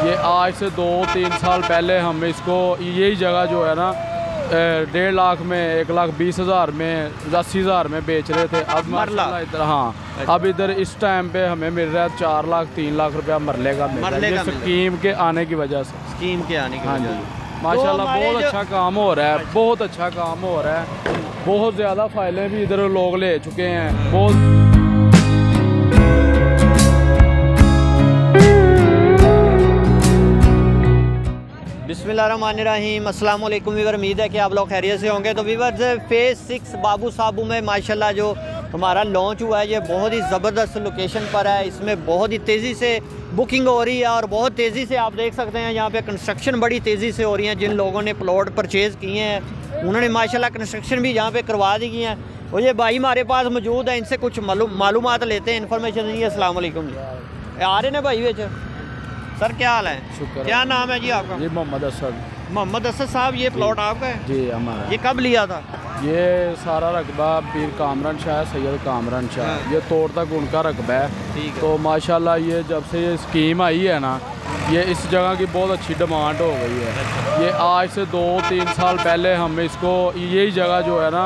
ये आज से 2-3 साल पहले हम इसको यही जगह जो है ना 1.5 लाख में 1,20,000 में 80,000 में बेच रहे थे। अब माशाल्लाह इधर अब इधर इस टाइम पे हमें मिल रहा है 4 लाख 3 लाख रुपया मरले का मिल रहा है स्कीम के आने की वजह से। स्कीम के आने की वजह से माशाल्लाह बहुत अच्छा काम हो रहा है, बहुत अच्छा काम हो रहा है। बहुत ज़्यादा फाइलें भी इधर लोग ले चुके हैं। बहुत बिस्मिल्लाहिर्रहमानिर्रहीम, अस्सलाम वालेकुम वीवर। उम्मीद है कि आप लोग खैरियत से होंगे। तो वीवर फेज़ 6 बाबू साबू में माशाल्लाह जो हमारा लॉन्च हुआ है, ये बहुत ही ज़बरदस्त लोकेशन पर है। इसमें बहुत ही तेज़ी से बुकिंग हो रही है और बहुत तेज़ी से आप देख सकते हैं यहाँ पे कंस्ट्रक्शन बड़ी तेज़ी से हो रही है। जिन लोगों ने प्लॉट परचेज़ किए हैं उन्होंने माशाल्लाह कंस्ट्रक्शन भी यहाँ पे करवा दी है। और ये भाई हमारे पास मौजूद है, इनसे कुछ मालूमात लेते हैं, इन्फॉर्मेशन देंगे। अस्सलाम वालेकुम जी, आ रहे हैं भाई बेच सर, क्या हाल है? शुक्र। क्या नाम है जी आपका? जी मोहम्मद असद। मोहम्मद असद साहब, ये प्लॉट आपका है? जी हमारा। ये कब लिया था? ये सारा रकबा पीर कामरान शाह सैयद कामरान शाह, ये तोड़ तक उनका रकबा है। ठीक है। तो माशाल्लाह ये जब से ये स्कीम आई है ना, ये इस जगह की बहुत अच्छी डिमांड हो गई है। ये आज से 2-3 साल पहले हम इसको यही जगह जो है ना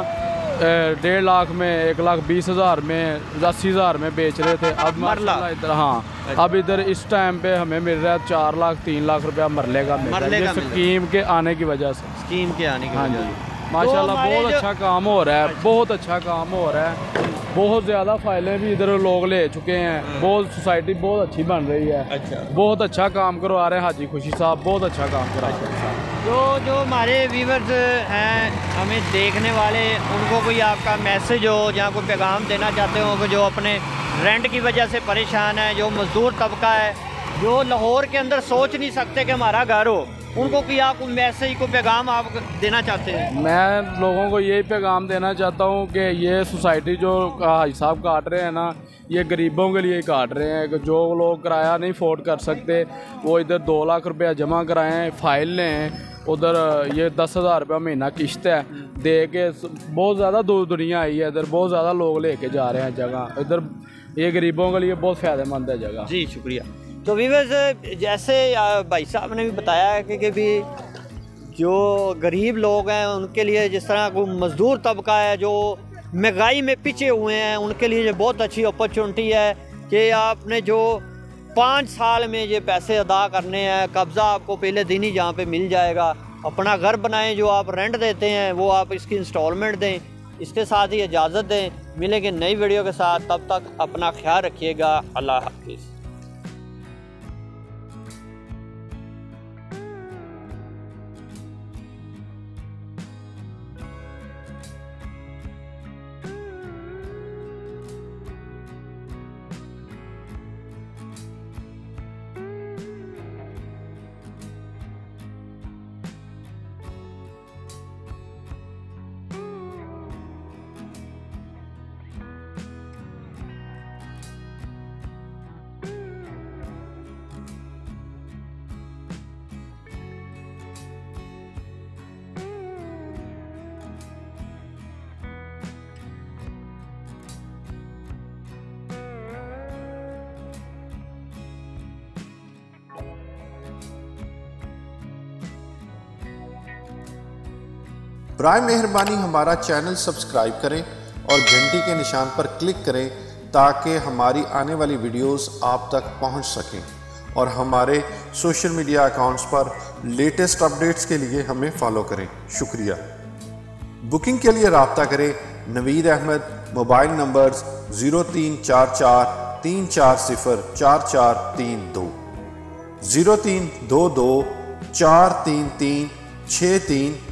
1.5 लाख में 1,20,000 में 80,000 में बेच रहे थे। अब माशाल्लाह इधर अब इधर इस टाइम पे हमें मिल रहा है 4 लाख 3 लाख रुपया मरले का मिल रहा है स्कीम के आने की वजह से। स्कीम के आने की वजह से माशाल्लाह बहुत अच्छा काम हो रहा है, बहुत अच्छा काम हो रहा है। बहुत ज़्यादा फाइलें भी इधर लोग ले चुके हैं। बहुत सोसाइटी बहुत अच्छी बन रही है। अच्छा, बहुत अच्छा काम करवा रहे हैं हाजी खुशी साहब, बहुत अच्छा काम करा रहे हैं। जो हमारे व्यूवर्स हैं, हमें देखने वाले, उनको कोई आपका मैसेज हो या कोई पैगाम देना चाहते हो कि जो अपने रेंट की वजह से परेशान है, जो मजदूर तबका है, जो लाहौर के अंदर सोच नहीं सकते कि हमारा घर हो, उनको कोई आप मैसेज को पैगाम आप देना चाहते हैं? मैं लोगों को यही पैगाम देना चाहता हूँ कि ये सोसाइटी जो हाजी साहब काट रहे हैं ना, ये गरीबों के लिए काट रहे हैं। कि जो लोग किराया नहीं अफोर्ड कर सकते वो इधर 2 लाख रुपया जमा कराएँ, फाइल लें। उधर ये 10,000 रुपया महीना किश्त है दे के बहुत ज़्यादा दूर दुनिया आई है। इधर बहुत ज़्यादा लोग लेके जा रहे हैं जगह। इधर ये गरीबों के लिए बहुत फ़ायदेमंद है जगह। जी शुक्रिया। तो व्यूअर्स, जैसे भाई साहब ने भी बताया है कि भी जो गरीब लोग हैं उनके लिए, जिस तरह कोई मज़दूर तबका है जो महंगाई में पीछे हुए हैं, उनके लिए ये बहुत अच्छी अपॉर्चुनिटी है कि आपने जो 5 साल में ये पैसे अदा करने हैं, कब्ज़ा आपको पहले दिन ही जहाँ पे मिल जाएगा। अपना घर बनाएं, जो आप रेंट देते हैं वो आप इसकी इंस्टॉलमेंट दें। इसके साथ ही इजाज़त दें। मिलेंगे नई वीडियो के साथ, तब तक अपना ख्याल रखिएगा। अल्लाह हाफिज़। बराए मेहरबानी हमारा चैनल सब्सक्राइब करें और घंटी के निशान पर क्लिक करें ताकि हमारी आने वाली वीडियोस आप तक पहुंच सकें। और हमारे सोशल मीडिया अकाउंट्स पर लेटेस्ट अपडेट्स के लिए हमें फॉलो करें। शुक्रिया। बुकिंग के लिए रब्ता करें Naveed Ahmad, mobile numbers 0344 340 4432, 0322 433 6349।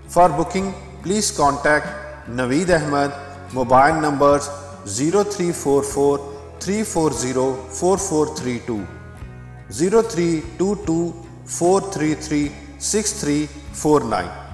For booking, please contact Naveed Ahmed. Mobile numbers 0344 340 4432, 0322 433 6349.